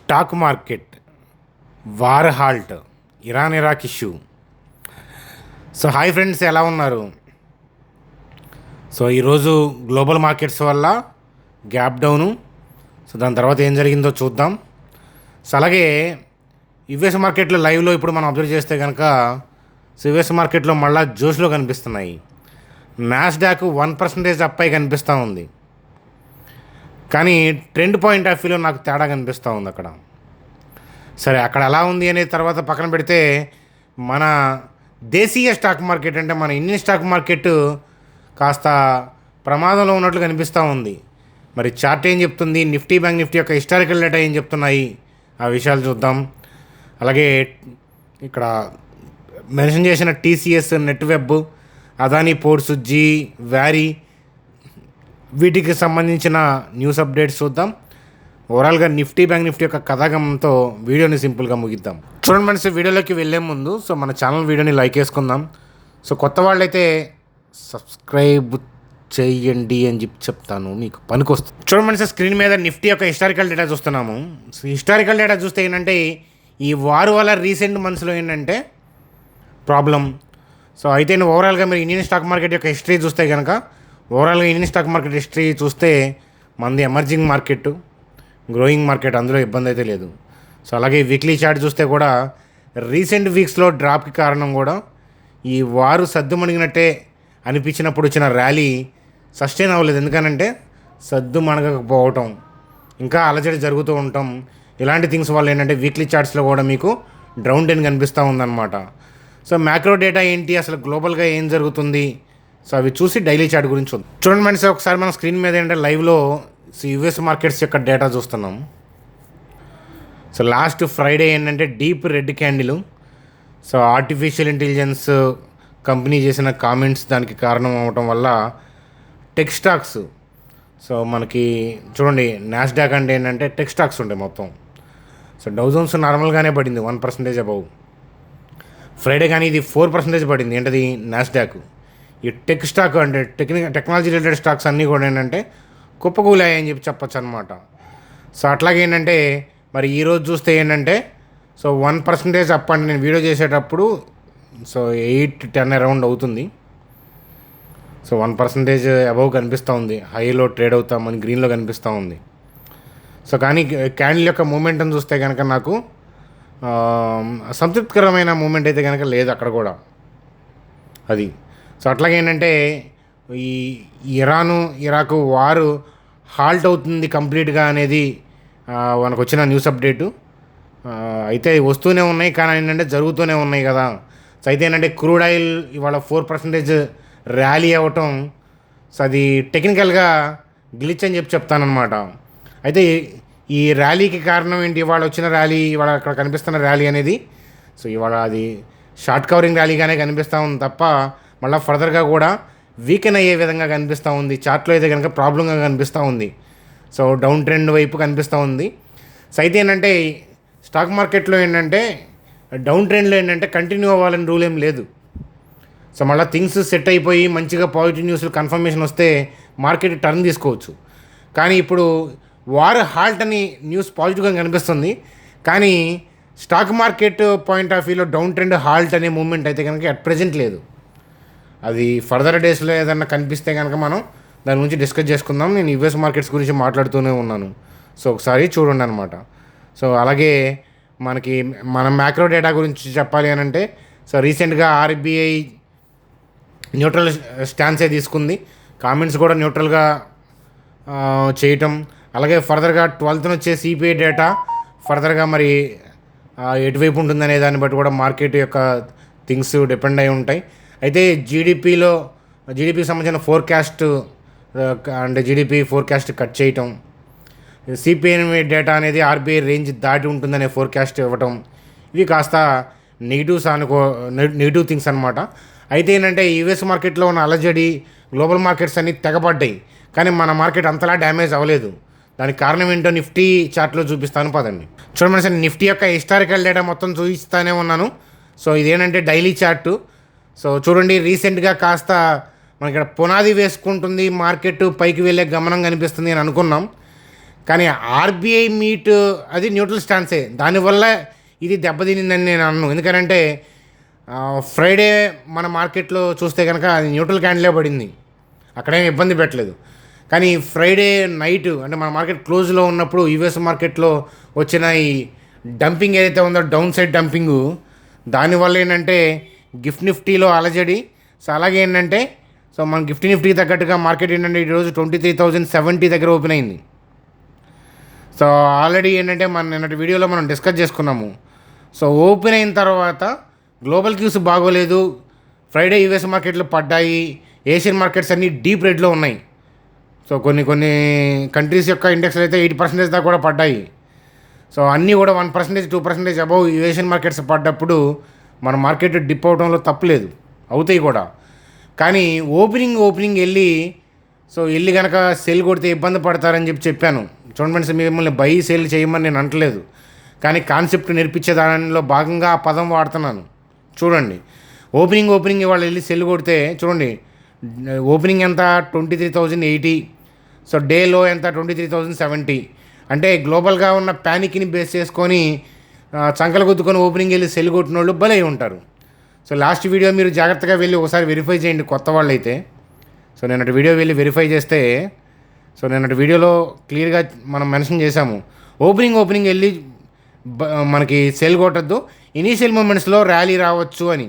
Stock market war halt, Iraq issue. So hi friends, ఎలా ఉన్నారు? So ఈరోజు global markets వల్ల గ్యాప్ డౌను. సో దాని తర్వాత ఏం జరిగిందో చూద్దాం. సో అలాగే యుఎస్ మార్కెట్లో లైవ్లో ఇప్పుడు మనం అబ్జర్వ్ చేస్తే కనుక యుఎస్ మార్కెట్లో మళ్ళీ జోష్లో కనిపిస్తున్నాయి. నాస్డాక్ 1% అప్ అయి కనిపిస్తూ ఉంది, కానీ ట్రెండ్ పాయింట్ ఆఫ్ వ్యూలో నాకు తేడా కనిపిస్తూ ఉంది అక్కడ. సరే, అక్కడ ఎలా ఉంది అనేది తర్వాత పక్కన పెడితే, మన దేశీయ స్టాక్ మార్కెట్ అంటే మన ఇండియన్ స్టాక్ మార్కెట్ కాస్త ప్రమాదంలో ఉన్నట్లు కనిపిస్తూ ఉంది. మరి చార్ట్ ఏం చెప్తుంది, నిఫ్టీ బ్యాంక్ నిఫ్టీ యొక్క హిస్టారికల్ డేటా ఏం చెప్తున్నాయి, ఆ విషయాలు చూద్దాం. అలాగే ఇక్కడ మెన్షన్ చేసిన టీసీఎస్, నెట్వెబ్, అదానీ పోర్ట్స్, జీ వ్యారీ, వీటికి సంబంధించిన న్యూస్ అప్డేట్స్ చూద్దాం. ఓవరాల్గా నిఫ్టీ బ్యాంక్ నిఫ్టీ యొక్క కథాగమనంతో వీడియోని సింపుల్గా ముగిద్దాం. చూడండి ఫ్రెండ్స్, వీడియోలోకి వెళ్ళే ముందు మన ఛానల్ వీడియోని లైక్ చేసుకుందాం. సో కొత్త వాళ్ళైతే సబ్స్క్రైబ్ చేయండి అని చెప్తాను, మీకు పనికొస్తుంది. చూడండి ఫ్రెండ్స్, స్క్రీన్ మీద నిఫ్టీ యొక్క హిస్టారికల్ డేటా చూస్తున్నాము. సో హిస్టారికల్ డేటా చూస్తే ఏంటంటే, ఈ వారు వల్ల రీసెంట్ మంత్స్లో ఏంటంటే ప్రాబ్లం. సో అయితే ఓవరాల్గా మీరు ఇండియన్ స్టాక్ మార్కెట్ యొక్క హిస్టరీ చూస్తే కనుక, ఓవరాల్గా ఇండియన్ స్టాక్ మార్కెట్ హిస్టరీ చూస్తే మనది ఎమర్జింగ్ మార్కెట్, గ్రోయింగ్ మార్కెట్, అందులో ఇబ్బంది అయితే లేదు. సో అలాగే వీక్లీ చార్ట్ చూస్తే కూడా రీసెంట్ వీక్స్లో డ్రాప్కి కారణం కూడా ఈ వారు సద్దుమణిగినట్టే అనిపించినప్పుడు వచ్చిన ర్యాలీ సస్టైన్ అవ్వలేదు. ఎందుకనంటే సద్దు మణగకపోవటం, ఇంకా అలజడి జరుగుతూ ఉండటం, ఇలాంటి థింగ్స్ వల్ల ఏంటంటే వీక్లీ చార్ట్స్లో కూడా మీకు డౌన్ ట్రెండ్ కనిపిస్తూ ఉందన్నమాట. సో మ్యాక్రో డేటా ఏంటి, అసలు గ్లోబల్గా ఏం జరుగుతుంది, సో అవి చూసి డైలీ చార్ట్ గురించి చూడండి ఫ్రెండ్స్. ఒకసారి మన స్క్రీన్ మీద ఏంటంటే లైవ్లో యుఎస్ మార్కెట్స్ యొక్క డేటా చూస్తున్నాం. సో లాస్ట్ ఫ్రైడే ఏంటంటే deep red candle. So artificial intelligence company చేసిన కామెంట్స్ దానికి కారణం అవటం వల్ల టెక్ స్టాక్స్, సో మనకి చూడండి నాస్డాక్ అంటే ఏంటంటే టెక్ స్టాక్స్ ఉంటాయి మొత్తం. సో డౌ జోన్స్ నార్మల్గానే పడింది 1% అబౌవ్ ఫ్రైడే, కానీ ఇది 4% పడింది. ఏంటది, నాస్డాక్. ఈ టెక్ స్టాక్ అంటే టెక్నాలజీ రిలేటెడ్ స్టాక్స్ అన్నీ కూడా ఏంటంటే కుప్పకూలాయని చెప్పొచ్చు అనమాట. సో అట్లాగే ఏంటంటే మరి ఈరోజు చూస్తే ఏంటంటే సో 1% అప్ అంటే నేను వీడియో చేసేటప్పుడు సో 8-10 అరౌండ్ అవుతుంది. సో 1% అబౌవ్ కనిపిస్తూ ఉంది, హైలో ట్రేడ్ అవుతామని గ్రీన్లో కనిపిస్తూ ఉంది. సో కానీ క్యాండిల్ యొక్క మూమెంట్ని చూస్తే కనుక నాకు సంతృప్తికరమైన మూమెంట్ అయితే కనుక లేదు అక్కడ కూడా అది. సో అట్లాగే ఏంటంటే ఈ ఇరాక్ వారు హాల్ట్ అవుతుంది కంప్లీట్గా అనేది మనకు వచ్చిన న్యూస్ అప్డేటు. అయితే వస్తూనే ఉన్నాయి, కానీ ఏంటంటే జరుగుతూనే ఉన్నాయి కదా. సో అయితే ఏంటంటే క్రూడ్ ఆయిల్ ఇవాళ 4% ర్యాలీ అవ్వటం, సో అది టెక్నికల్గా గ్లిచ్ అని చెప్తానమాట. అయితే ఈ ర్యాలీకి కారణం ఏంటి, ఇవాళ వచ్చిన ర్యాలీ, ఇవాళ అక్కడ కనిపిస్తున్న ర్యాలీ అనేది సో ఇవాళ అది షార్ట్ కవరింగ్ ర్యాలీగానే కనిపిస్తూ ఉంది తప్ప మళ్ళీ ఫర్దర్గా కూడా వీకెన్ అయ్యే విధంగా కనిపిస్తూ ఉంది. చార్ట్లో అయితే కనుక ప్రాబ్లంగా కనిపిస్తూ ఉంది. సో డౌన్ ట్రెండ్ వైపు కనిపిస్తూ ఉంది. సో అయితే ఏంటంటే స్టాక్ మార్కెట్లో ఏంటంటే డౌన్ ట్రెండ్లో ఏంటంటే కంటిన్యూ అవ్వాలని రూల్ ఏం లేదు. సో మళ్ళీ థింగ్స్ సెట్ అయిపోయి మంచిగా పాజిటివ్ న్యూస్లు కన్ఫర్మేషన్ వస్తే మార్కెట్ టర్న్ తీసుకోవచ్చు. కానీ ఇప్పుడు వార్ హాల్ట్ అని న్యూస్ పాజిటివ్గా కనిపిస్తుంది, కానీ స్టాక్ మార్కెట్ పాయింట్ ఆఫ్ వ్యూలో డౌన్ ట్రెండ్ హాల్ట్ అనే మూమెంట్ అయితే కనుక అట్ ప్రజెంట్ లేదు. అది ఫర్దర్ డేస్లో ఏదన్నా కనిపిస్తే కనుక మనం దాని గురించి డిస్కస్ చేసుకుందాం. నేను యుఎస్ మార్కెట్స్ గురించి మాట్లాడుతూనే ఉన్నాను, సో ఒకసారి చూడండి అనమాట. సో అలాగే మన మ్యాక్రో డేటా గురించి చెప్పాలి అని అంటే, సో రీసెంట్గా ఆర్బీఐ న్యూట్రల్ స్టాన్సే తీసుకుంది, కామెంట్స్ కూడా న్యూట్రల్గా చేయటం. అలాగే ఫర్దర్గా 12th వచ్చే సిపిఐ డేటా ఫర్దర్గా మరి ఎటువైపు ఉంటుందనే దాన్ని బట్టి కూడా మార్కెట్ యొక్క థింగ్స్ డిపెండ్ అయి ఉంటాయి. అయితే జీడిపికి సంబంధించిన ఫోర్కాస్ట్ అంటే జీడిపి ఫోర్కాస్ట్ కట్ చేయటం, సిపిఐ డేటా అనేది ఆర్బీఐ రేంజ్ దాటి ఉంటుందనే ఫోర్కాస్ట్ ఇవ్వటం, ఇవి కాస్త నెగిటివ్ థింగ్స్ అనమాట. అయితే ఏంటంటే యూఎస్ మార్కెట్లో ఉన్న అలజడి, గ్లోబల్ మార్కెట్స్ అన్నీ తెగపడ్డాయి, కానీ మన మార్కెట్ అంతలా డ్యామేజ్ అవ్వలేదు. దానికి కారణం ఏంటో నిఫ్టీ చార్ట్లో చూపిస్తాను పదండి. చూడమని సార్, నిఫ్టీ యొక్క హిస్టారికల్ డేటా మొత్తం చూపిస్తానే ఉన్నాను. సో ఇదేంటంటే డైలీ చార్టు. సో చూడండి, రీసెంట్గా కాస్త మనకి ఇక్కడ పునాది వేసుకుంటుంది, మార్కెట్ పైకి వెళ్ళే గమనం కనిపిస్తుంది అని అనుకున్నాం. కానీ ఆర్బీఐ మీట్ అది న్యూట్రల్ స్టాన్సే, దానివల్ల ఇది దెబ్బతినిందని నేను అన్నాను. ఎందుకంటే ఫ్రైడే మన మార్కెట్లో చూస్తే కనుక అది న్యూట్రల్ క్యాండిలే పడింది, అక్కడేం ఇబ్బంది పెట్టలేదు. కానీ ఫ్రైడే నైట్ అంటే మన మార్కెట్ క్లోజ్లో ఉన్నప్పుడు యూఎస్ మార్కెట్లో వచ్చిన ఈ డంపింగ్ ఏదైతే ఉందో డౌన్ సైడ్ డంపింగు, దానివల్ల ఏంటంటే గిఫ్ట్ నిఫ్టీలో అలజడి. సో అలాగే ఏంటంటే సో మన గిఫ్ట్ నిఫ్టీకి తగ్గట్టుగా మార్కెట్ ఏంటంటే ఈరోజు 23,070 దగ్గర ఓపెన్ అయింది. సో ఆల్రెడీ ఏంటంటే మన నిన్నటి వీడియోలో మనం డిస్కస్ చేసుకున్నాము. సో ఓపెన్ అయిన తర్వాత గ్లోబల్ క్యూస్ బాగోలేదు, ఫ్రైడే యూఎస్ మార్కెట్లు పడ్డాయి, ఏషియన్ మార్కెట్స్ అన్నీ డీప్ రెడ్లో ఉన్నాయి. సో కొన్ని కంట్రీస్ యొక్క ఇండెక్స్లు అయితే 8% దాకా కూడా పడ్డాయి. సో అన్నీ కూడా 1%, 2% అబౌవ్ ఏషియన్ మార్కెట్స్ పడ్డప్పుడు మన మార్కెట్ డిప్ అవడంలో తప్పులేదు, అవుతాయి కూడా. కానీ ఓపెనింగ్ వెళ్ళి కనుక సెల్ కొడితే ఇబ్బంది పడతారని చెప్పాను. చూడండి ఫ్రెండ్స్, మిమ్మల్ని బై సేల్ చేయమని నేను అంటలేదు, కానీ కాన్సెప్ట్ నేర్పించే దానిలో భాగంగా ఆ పదం వాడుతున్నాను. చూడండి, ఓపెనింగ్ ఇవాళ వెళ్ళి సెల్ కొడితే చూడండి, ఓపెనింగ్ ఎంత 23,080, సో డే లో ఎంత 23,070. అంటే గ్లోబల్గా ఉన్న ప్యానిక్ని బేస్ చేసుకొని చంకలు గుద్దుకొని ఓపెనింగ్ వెళ్ళి సెల్ కొట్టిన వాళ్ళు భలే ఉంటారు. సో లాస్ట్ వీడియో మీరు జాగ్రత్తగా వెళ్ళి ఒకసారి వెరిఫై చేయండి కొత్త వాళ్ళు అయితే. సో నిన్నటి వీడియో వెళ్ళి వెరిఫై చేస్తే సో నిన్నటి వీడియోలో క్లియర్గా మనం మెన్షన్ చేశాము, ఓపెనింగ్ వెళ్ళి మనకి సెల్ కొట్టద్దు, ఇనీషియల్ మూమెంట్స్లో ర్యాలీ రావచ్చు అని.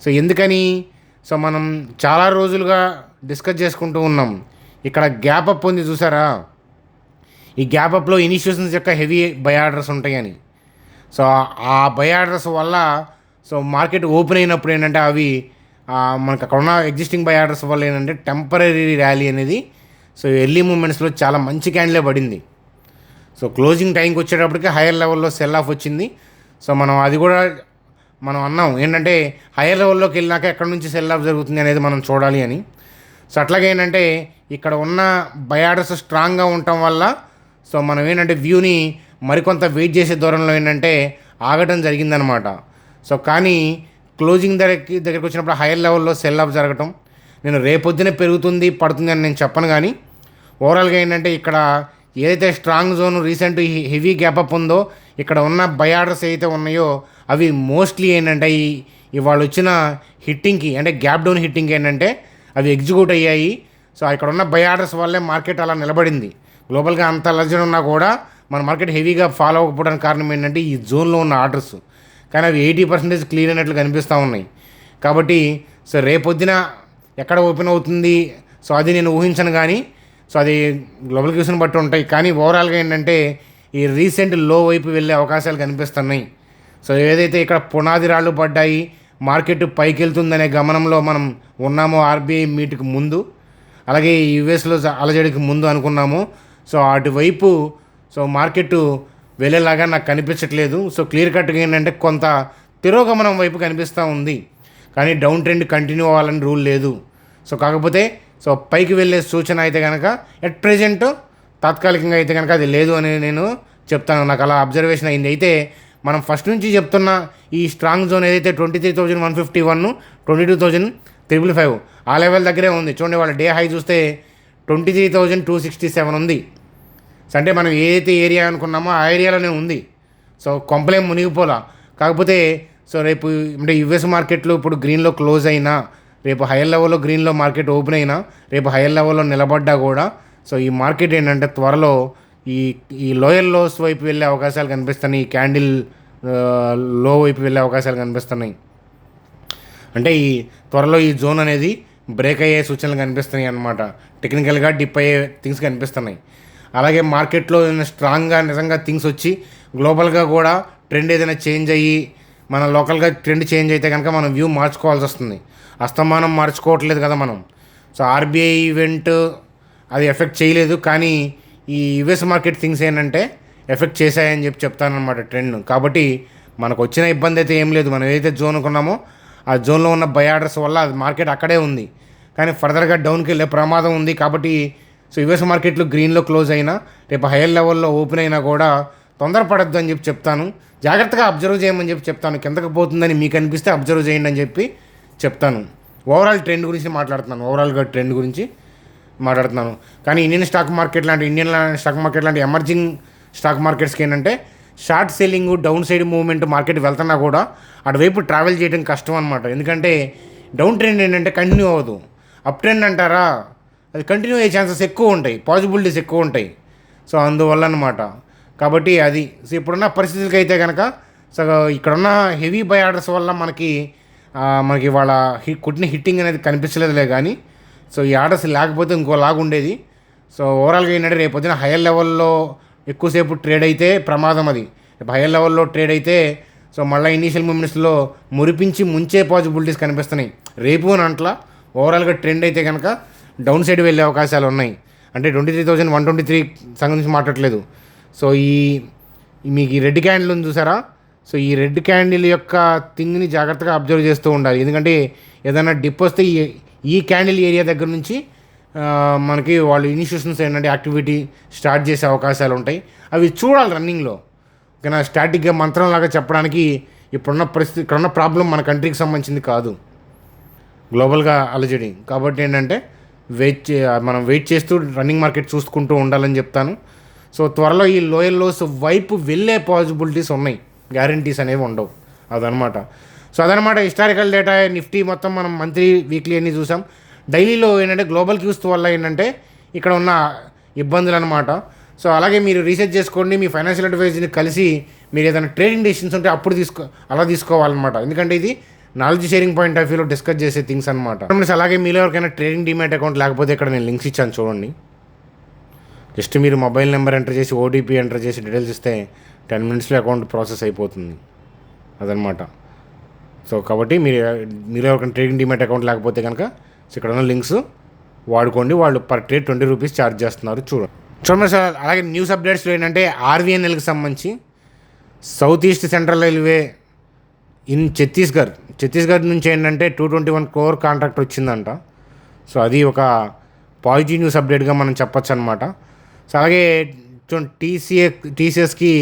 సో ఎందుకని సో మనం చాలా రోజులుగా డిస్కస్ చేసుకుంటూ ఉన్నాం. ఇక్కడ గ్యాప్ అప్ ఉంది చూసారా, ఈ గ్యాప్ అప్లో ఇనిషియేషన్స్ యొక్క హెవీ బై ఆర్డర్స్ ఉంటాయని. సో ఆ బై ఆర్డర్స్ వల్ల సో మార్కెట్ ఓపెన్ అయినప్పుడు ఏంటంటే అవి మనకు అక్కడ ఉన్న ఎగ్జిస్టింగ్ బై ఆర్డర్స్ వల్ల ఏంటంటే టెంపరీ ర్యాలీ అనేది సో ఎర్లీ మూమెంట్స్లో చాలా మంచి క్యాండిలే పడింది. సో క్లోజింగ్ టైంకి వచ్చేటప్పటికి హైయర్ లెవెల్లో సెల్ ఆఫ్ వచ్చింది. సో అది కూడా మనం అన్నాం ఏంటంటే హైయర్ లెవెల్లోకి వెళ్ళినాక ఎక్కడి నుంచి సెల్ ఆఫ్ జరుగుతుంది అనేది మనం చూడాలి అని. సో అట్లాగే ఏంటంటే ఇక్కడ ఉన్న బై ఆర్డర్స్ స్ట్రాంగ్గా ఉండటం వల్ల సో మనం ఏంటంటే వ్యూని మరికొంత వెయిట్ చేసే దూరంలో ఏంటంటే ఆగటం జరిగిందనమాట. సో కానీ క్లోజింగ్ దగ్గరికి వచ్చినప్పుడు హైయర్ లెవెల్లో సెల్ ఆఫ్ జరగటం, నేను రేపొద్దునే పెరుగుతుంది పడుతుంది అని నేను చెప్పను, కానీ ఓవరాల్గా ఏంటంటే ఇక్కడ ఏదైతే strong zone recent heavy gap up ఉందో ఇక్కడ ఉన్న బై ఆర్డర్స్ ఏదైతే ఉన్నాయో అవి మోస్ట్లీ ఏంటంటే ఇవాళ వచ్చిన హిట్టింగ్కి అంటే గ్యాప్ డౌన్ హిట్టింగ్ ఏంటంటే అవి ఎగ్జిక్యూట్ అయ్యాయి. సో ఇక్కడ ఉన్న బై ఆర్డర్స్ వల్లే మార్కెట్ అలా నిలబడింది. గ్లోబల్గా అంత అలర్జీ ఉన్నా కూడా మన మార్కెట్ హెవీగా ఫాలో అవ్వకపోవడానికి కారణం ఏంటంటే ఈ జోన్లో ఉన్న ఆర్డర్స్, కానీ అవి 80% క్లియర్ అయినట్లు కనిపిస్తూ ఉన్నాయి. కాబట్టి సో రేపొద్దున ఎక్కడ ఓపెన్ అవుతుంది సో అది నేను ఊహించను, కానీ సో అది గ్లోబల్ క్యూస్ని బట్టి ఉంటాయి. కానీ ఓవరాల్గా ఏంటంటే ఈ రీసెంట్ లో వైపు వెళ్ళే అవకాశాలు కనిపిస్తున్నాయి. సో ఏదైతే ఇక్కడ పునాది రాళ్ళు పడ్డాయి, మార్కెట్ పైకి వెళ్తుందనే గమనంలో మనం ఉన్నామో ఆర్బీఐ మీట్కి ముందు, అలాగే యూఎస్లో అలజడికి ముందు అనుకున్నాము. సో అటువైపు సో మార్కెట్ వెళ్ళేలాగా నాకు కనిపించట్లేదు. సో క్లియర్ కట్గా ఏంటంటే కొంత తిరోగమనం వైపు కనిపిస్తూ ఉంది, కానీ డౌన్ ట్రెండ్ కంటిన్యూ అవ్వాలని రూల్ లేదు. సో కాకపోతే సో పైకి వెళ్ళే సూచన అయితే కనుక ఎట్ ప్రెజెంట్ తాత్కాలికంగా అయితే కనుక అది లేదు అని నేను చెప్తాను. నాకు అలా అబ్జర్వేషన్ అయింది. అయితే మనం ఫస్ట్ నుంచి చెప్తున్న ఈ స్ట్రాంగ్ జోన్ ఏదైతే 23,151, 22,555 ఆ లెవెల్ దగ్గరే ఉంది. చూడండి, వాళ్ళ డే హై చూస్తే 23,267 ఉంది. సో అంటే మనం ఏదైతే ఏరియా అనుకున్నామో ఆ ఏరియాలోనే ఉంది. సో కొంపలేం మునిగిపోలా. కాకపోతే సో రేపు అంటే యుఎస్ మార్కెట్లో ఇప్పుడు గ్రీన్లో క్లోజ్ అయినా, రేపు హైయర్ లెవెల్లో గ్రీన్లో మార్కెట్ ఓపెన్ అయినా, రేపు హైయర్ లెవెల్లో నిలబడ్డా కూడా సో ఈ మార్కెట్ ఏంటంటే త్వరలో ఈ లోయర్ లోస్ వైపు వెళ్ళే అవకాశాలు కనిపిస్తున్నాయి. ఈ క్యాండిల్ లో వైపు వెళ్ళే అవకాశాలు కనిపిస్తున్నాయి. అంటే ఈ త్వరలో ఈ జోన్ అనేది బ్రేక్ అయ్యే సూచనలు కనిపిస్తున్నాయి అన్నమాట. టెక్నికల్గా డిప్ అయ్యే థింగ్స్ కనిపిస్తున్నాయి. అలాగే మార్కెట్లో స్ట్రాంగ్గా నిజంగా థింగ్స్ వచ్చి గ్లోబల్గా కూడా ట్రెండ్ ఏదైనా చేంజ్ అయ్యి మన లోకల్గా ట్రెండ్ చేంజ్ అయితే కనుక మనం వ్యూ మార్చుకోవాల్సి వస్తుంది. అస్తమానం మార్చుకోవట్లేదు కదా మనం. సో ఆర్బీఐ ఈవెంట్ అది ఎఫెక్ట్ చేయలేదు, కానీ ఈ యుఎస్ మార్కెట్ థింగ్స్ ఏంటంటే ఎఫెక్ట్ చేశాయని చెప్తానమాట ట్రెండ్. కాబట్టి మనకు వచ్చిన ఇబ్బంది అయితే ఏం లేదు. మనం ఏదైతే జోన్ అనుకున్నామో ఆ జోన్లో ఉన్న బై ఆర్డర్స్ వల్ల అది మార్కెట్ అక్కడే ఉంది, కానీ ఫర్దర్గా డౌన్కి వెళ్ళే ప్రమాదం ఉంది. కాబట్టి సో యుఎస్ మార్కెట్లు గ్రీన్లో క్లోజ్ అయినా, రేపు హైయర్ లెవెల్లో ఓపెన్ అయినా కూడా తొందరపడద్దు అని చెప్తాను. జాగ్రత్తగా అబ్జర్వ్ చేయమని చెప్తాను. కిందకు పోతుందని మీకు అనిపిస్తే అబ్జర్వ్ చేయండి అని చెప్తాను. ఓవరాల్ ట్రెండ్ గురించి మాట్లాడుతున్నాను. ఓవరాల్గా ట్రెండ్ గురించి మాట్లాడుతున్నాను. కానీ ఇండియన్ స్టాక్ మార్కెట్ లాంటి ఎమర్జింగ్ స్టాక్ మార్కెట్స్కి ఏంటంటే short selling, down side movement market వెళ్తున్నా కూడా అటువైపు ట్రావెల్ చేయడం కష్టం అనమాట. ఎందుకంటే డౌన్ ట్రెండ్ ఏంటంటే కంటిన్యూ అవ్వదు. అప్ ట్రెండ్ అంటారా, అది కంటిన్యూ అయ్యే ఛాన్సెస్ ఎక్కువ ఉంటాయి, పాసిబిలిటీస్ ఎక్కువ ఉంటాయి. సో అందువల్ల అనమాట. కాబట్టి అది సో ఇప్పుడున్న పరిస్థితులకి అయితే కనుక సో ఇక్కడున్న హెవీ బై ఆర్డర్స్ వల్ల మనకి వాళ్ళ కొట్టిన హిట్టింగ్ అనేది కనిపించలేదులే. కానీ సో ఈ ఆర్డర్స్ లేకపోతే ఇంకోలాగా ఉండేది. సో ఓవరాల్గా ఏంటంటే రేపు పొద్దున హైయర్ లెవెల్లో ఎక్కువసేపు ట్రేడ్ అయితే ప్రమాదం. అది హైయర్ లెవెల్లో ట్రేడ్ అయితే సో మళ్ళీ ఇనీషియల్ మూమెంట్స్లో మురిపించి ముంచే పాసిబిలిటీస్ కనిపిస్తున్నాయి రేపు అని అంట్లా. ఓవరాల్గా ట్రెండ్ అయితే కనుక డౌన్ సైడ్ వెళ్ళే అవకాశాలు ఉన్నాయి. అంటే 23,123 సంగతి నుంచి మాట్లాడలేదు. సో మీకు ఈ రెడ్ క్యాండిల్ ఉంది చూసారా, సో ఈ రెడ్ క్యాండిల్ యొక్క థింగ్ని జాగ్రత్తగా అబ్జర్వ్ చేస్తూ ఉండాలి. ఎందుకంటే ఏదైనా డిప్ వస్తే ఈ క్యాండిల్ ఏరియా దగ్గర నుంచి మనకి వాళ్ళు ఇనిషియేషన్స్ ఏంటంటే యాక్టివిటీ స్టార్ట్ చేసే అవకాశాలు ఉంటాయి. అవి చూడాలి రన్నింగ్లో. ఓకేనా, స్టాటిక్గా మంత్రంలాగా చెప్పడానికి ఇప్పుడున్న పరిస్థితి, ఇక్కడున్న ప్రాబ్లం మన కంట్రీకి సంబంధించింది కాదు, గ్లోబల్గా అలజడి. కాబట్టి ఏంటంటే మనం వెయిట్ చేస్తూ రన్నింగ్ మార్కెట్ చూసుకుంటూ ఉండాలని చెప్తాను. సో త్వరలో ఈ లోయర్ లోస్ వైపు వెళ్ళే పాసిబిలిటీస్ ఉన్నాయి, గ్యారంటీస్ అనేవి ఉండవు. అదనమాట. సో అదనమాట హిస్టారికల్ డేటా. నిఫ్టీ మొత్తం మనం మంత్లీ, వీక్లీ అన్నీ చూసాం. డైలీలో ఏంటంటే గ్లోబల్ క్యూస్ వల్ల ఏంటంటే ఇక్కడ ఉన్న ఇబ్బందులు అనమాట. సో అలాగే మీరు రీసెర్చ్ చేసుకోండి, మీ ఫైనాన్షియల్ అడ్వైజర్ని కలిసి మీరు ఏదైనా ట్రేడింగ్ డెసిషన్స్ ఉంటే అప్పుడు అలా తీసుకోవాలన్నమాట. ఎందుకంటే ఇది నాలెడ్జ్ షేరింగ్ పాయింట్ ఆఫ్ వ్యూలో డిస్కస్ చేసే థింగ్స్ అనమాట. అలాగే మీలో ఎవరికైనా ట్రేడింగ్ డిమాట్ అకౌంట్ లేకపోతే ఇక్కడ నేను లింక్స్ ఇచ్చాను చూడండి. జస్ట్ మీరు మొబైల్ నెంబర్ ఎంటర్ చేసి ఓటీపీ ఎంటర్ చేసి డీటెయిల్స్ ఇస్తే 10 minutesలో అకౌంట్ ప్రాసెస్ అయిపోతుంది. అదనమాట. సో కాబట్టి మీరు ఎవరికైనా ట్రేడింగ్ డిమాట్ అకౌంట్ లేకపోతే కనుక సో ఇక్కడ ఉన్న లింక్స్ వాడుకోండి. వాళ్ళు పర్ ట్రేడ్ 20 రూపీస్ ఛార్జ్ చేస్తున్నారు. చూడండి సార్. అలాగే న్యూస్ అప్డేట్స్లో ఏంటంటే ఆర్వీఎన్ఎల్కి సంబంధించి south east central railway in Chhattisgarh నుంచి ఏంటంటే 221 crore కాంట్రాక్ట్ వచ్చిందంట. సో అది ఒక పాజిటివ్ న్యూస్ అప్డేట్గా మనం చెప్పొచ్చు అనమాట. సో అలాగే టీసీఎస్కి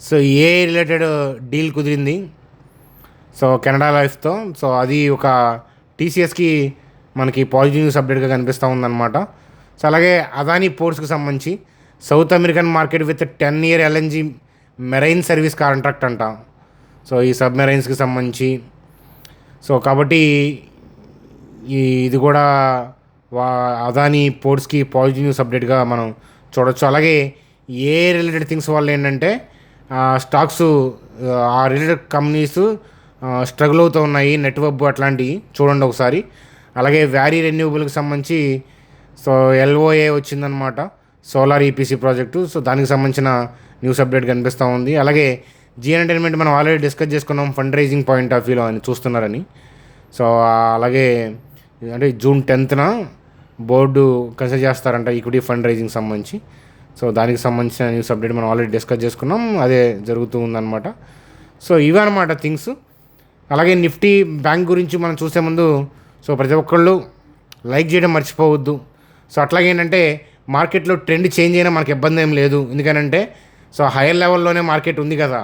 సో ఏ రిలేటెడ్ డీల్ కుదిరింది సో కెనడా లైఫ్తో. సో అది ఒక టీసీఎస్కి మనకి పాజిటివ్ న్యూస్ అప్డేట్గా కనిపిస్తూ ఉందన్నమాట. సో అలాగే అదానీ పోర్ట్స్కి సంబంధించి south American market with 10-year LNG marine service contract అంట. సో ఈ సబ్మెరైన్స్కి సంబంధించి సో కాబట్టి ఇది కూడా అదానీ పోర్ట్స్కి పాజిటివ్ న్యూస్ అప్డేట్గా మనం చూడొచ్చు. అలాగే ఏ రిలేటెడ్ థింగ్స్ వల్ల ఏంటంటే స్టాక్స్ ఆ రిలేటెడ్ కంపెనీస్ స్ట్రగుల్ అవుతూ ఉన్నాయి, నెట్వర్క్ అట్లాంటివి చూడండి ఒకసారి. అలాగే వ్యారీ రెన్యూబుల్కి సంబంధించి సో ఎల్ఓఏ వచ్చిందనమాట, సోలార్ ఈపీసీ ప్రాజెక్టు. సో దానికి సంబంధించిన న్యూస్ అప్డేట్ కనిపిస్తూ ఉంది. అలాగే జీ ఎంటర్టైన్మెంట్ మనం ఆల్రెడీ డిస్కస్ చేసుకున్నాం ఫండ్ రైజింగ్ పాయింట్ ఆఫ్ వ్యూలో అని చూస్తున్నారని. సో అలాగే అంటే June 10th బోర్డు కన్సిడర్ చేస్తారంట ఈక్విటీ ఫండ్ రైజింగ్ సంబంధించి. సో దానికి సంబంధించిన న్యూస్ అప్డేట్ మనం ఆల్రెడీ డిస్కస్ చేసుకున్నాం, అదే జరుగుతూ ఉందన్నమాట. సో ఇవే అనమాట థింగ్స్. అలాగే నిఫ్టీ బ్యాంక్ గురించి మనం చూసే ముందు సో ప్రతి ఒక్కళ్ళు లైక్ చేయడం మర్చిపోవద్దు. సో అట్లాగే ఏంటంటే మార్కెట్లో ట్రెండ్ చేంజ్ అయినా మనకి ఇబ్బంది ఏం లేదు. ఎందుకనంటే సో హైయర్ లెవెల్లోనే మార్కెట్ ఉంది కదా,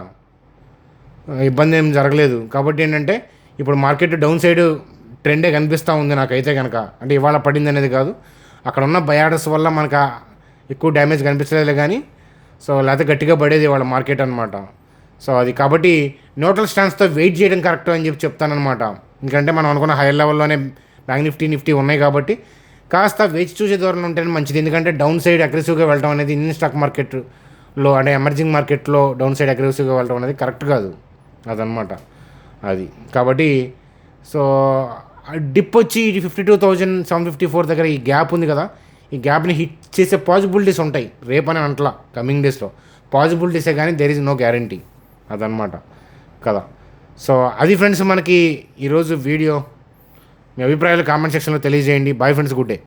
ఇబ్బంది ఏం జరగలేదు. కాబట్టి ఏంటంటే ఇప్పుడు మార్కెట్ డౌన్ సైడ్ ట్రెండే కనిపిస్తూ ఉంది నాకైతే కనుక. అంటే ఇవాళ పడింది అనేది కాదు, అక్కడ ఉన్న బయాడర్స్ వల్ల మనకు ఎక్కువ డ్యామేజ్ కనిపించలేదు కానీ సో లేకపోతే గట్టిగా పడేది ఇవాళ మార్కెట్ అనమాట. సో అది కాబట్టి న్యూట్రల్ స్టాన్స్తో వెయిట్ చేయడం కరెక్ట్ అని చెప్తానమాట. ఎందుకంటే మనం అనుకున్న హైయర్ లెవెల్లోనే బ్యాంక్ నిఫ్టీ ఉన్నాయి కాబట్టి కాస్త వేచి చూసే ధోరణి ఉంటేనే మంచిది. ఎందుకంటే డౌన్ సైడ్ అగ్రెసివ్గా వెళ్ళడం అనేది ఇండియన్ స్టాక్ మార్కెట్లో అంటే ఎమర్జింగ్ మార్కెట్లో డౌన్ సైడ్ అగ్రెసివ్గా వెళ్ళడం అనేది కరెక్ట్ కాదు. అదనమాట అది. కాబట్టి సో డిప్ వచ్చి 52,754 దగ్గర ఈ గ్యాప్ ఉంది కదా, ఈ గ్యాప్ని హిట్ చేసే పాసిబిలిటీస్ ఉంటాయి రేపని అంటలా, కమింగ్ డేస్లో పాసిబిలిటీసే కానీ దేర్ ఈజ్ నో గ్యారంటీ. అదనమాట కదా. సో అది ఫ్రెండ్స్ మనకి ఈరోజు వీడియో. మీ అభిప్రాయాలు కామెంట్ సెక్షన్లో తెలియజేయండి. Bye friends, good day.